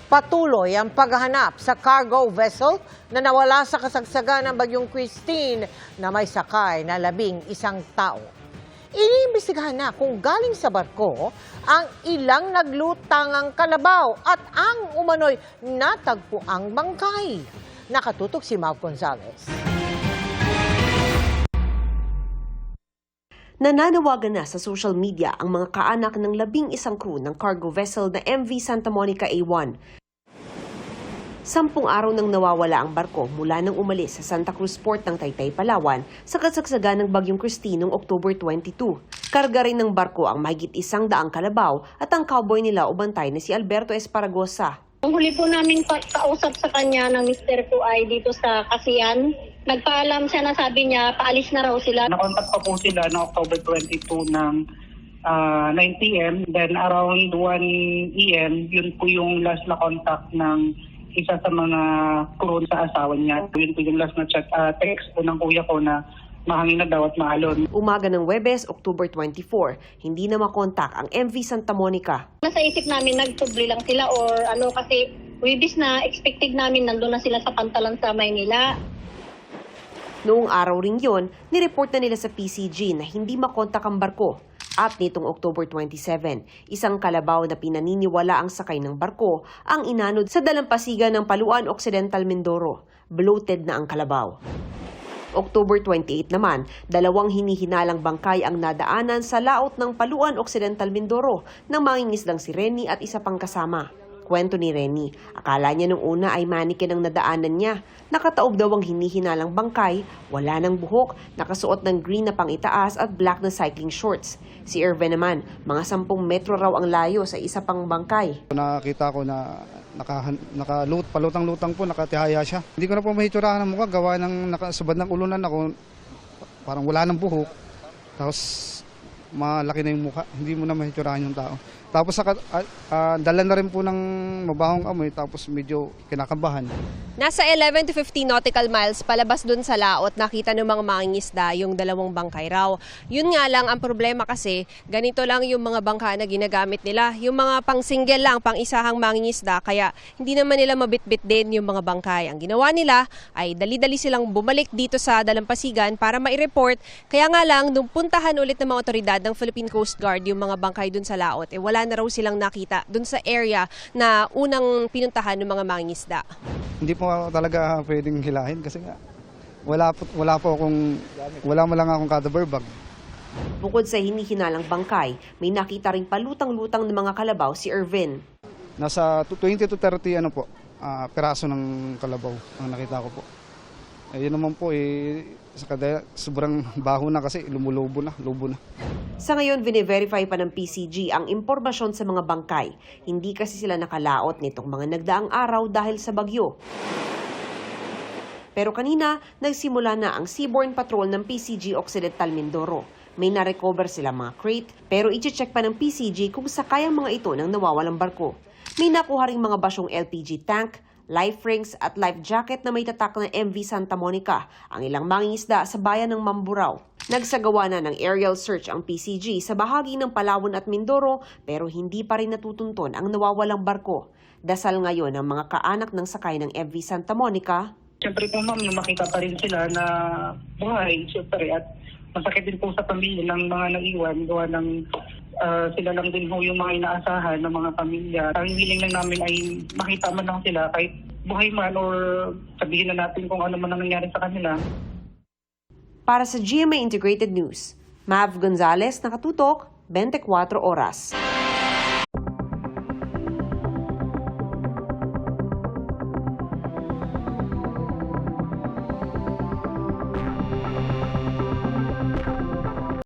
Patuloy ang paghahanap sa cargo vessel na nawala sa kasagsagan ng Bagyong Christine na may sakay na 11 tao. Iniimbestigahan na kung galing sa barko ang ilang naglutangang kalabaw at ang umano'y natagpuang bangkay. Nakatutok si Mav Gonzalez. Nananawagan na sa social media ang mga kaanak ng 11 crew ng cargo vessel na MV Santa Monica A1. 10 araw nang nawawala ang barko mula nang umalis sa Santa Cruz Port ng Taytay, Palawan sa kasagsagan ng Bagyong Christine noong October 22. Karga rin ng barko ang mahigit 100 kalabaw at ang cowboy nila o bantay na si Alberto Esparagosa. Ang huli po namin kausap sa kanya ng Mr. ko ay dito sa Kasiyan. Nagpaalam siya na sabi niya paalis na raw sila. Nakontak pa po sila noong October 22 ng 9 p.m. Then around 1 p.m. yun po yung last na contact ng isa sa mga crew sa asawa niya. Yun po yung last na chat, text po ng kuya ko na mahangin na daw at maalon. Umaga ng Huwebes, October 24, hindi na makontak ang MV Santa Monica. Nasa isip namin nagtubli lang sila or ano kasi Huwebes na expected namin nandun na sila sa Pantalan sa Maynila. Noong araw ring yon, nireport na nila sa PCG na hindi makontak ang barko. At nitong October 27, isang kalabaw na pinaniniwala ang sakay ng barko ang inanod sa dalampasigan ng Paluan Occidental, Mindoro. Bloated na ang kalabaw. October 28 naman, 2 hinihinalang bangkay ang nadaanan sa laot ng Paluan Occidental, Mindoro ng mangingisdang si Reni at isa pang kasama. Kwento ni Reni, akala niya nung una ay manikin ang nadaanan niya. Nakataob daw ang hinihinalang bangkay, wala ng buhok, nakasuot ng green na pangitaas at black na cycling shorts. Si Irvin naman, mga 10 metro raw ang layo sa isa pang bangkay. Nakita ko na palutang-lutang po, nakatihaya siya. Hindi ko na po mahitsurahan ng mukha, gawa ng nakasubad ng ulunan ako, parang wala ng buhok. Tapos malaki na yung mukha, hindi mo na mahitsurahan yung tao. Tapos dala na rin po ng mabahong amoy, tapos medyo kinakabahan. Nasa 11 to 15 nautical miles palabas dun sa laot, nakita ng mga mangingisda yung 2 bangkay raw. Yun nga lang, ang problema kasi, ganito lang yung mga bangka na ginagamit nila. Yung mga pang-single lang, pang-isahang mangingisda, kaya hindi naman nila mabitbit din yung mga bangkay. Ang ginawa nila ay dali-dali silang bumalik dito sa dalampasigan para mai-report. Kaya nga lang, nung puntahan ulit ng mga otoridad ng Philippine Coast Guard yung mga bangkay dun sa laot, wala na raw silang nakita dun sa area na unang pinuntahan ng mga mangingisda. Hindi po talaga pwedeng hilahin kasi nga wala mo lang akong cadaver bag. Bukod sa hinihinalang bangkay, may nakita ring palutang-lutang ng mga kalabaw si Irvin. Nasa 20 to 30 peraso ng kalabaw ang nakita ko po. Yun naman po sobrang baho na kasi lubo na. Sa ngayon, vine-verify pa ng PCG ang impormasyon sa mga bangkay. Hindi kasi sila nakalaot nitong mga nagdaang araw dahil sa bagyo. Pero kanina, nagsimula na ang Seaborne Patrol ng PCG Occidental, Mindoro. May na-recover sila mga crate, pero i-check pa ng PCG kung sakay ang mga ito ng nawawalang barko. May nakuha ring mga basyong LPG tank, life rings at life jacket na may tatak na MV Santa Monica, ang ilang mangingisda sa bayan ng Mamburao. Nagsagawa na ng aerial search ang PCG sa bahagi ng Palawan at Mindoro pero hindi pa rin natutunton ang nawawalang barko. Dasal ngayon ang mga kaanak ng sakay ng MV Santa Monica. Siyempre po ma'am, makita pa rin sila na buhay, siyempre, at masakit din po sa pamilya ng mga naiwan, gawa ng sila lang din ho yung mga inaasahan ng mga pamilya. Ang hiling lang namin ay makita man lang sila kahit buhay man or sabihin na natin kung ano man ang nangyari sa kanila. Para sa GMA Integrated News, Mav Gonzalez, nakatutok, 24 oras.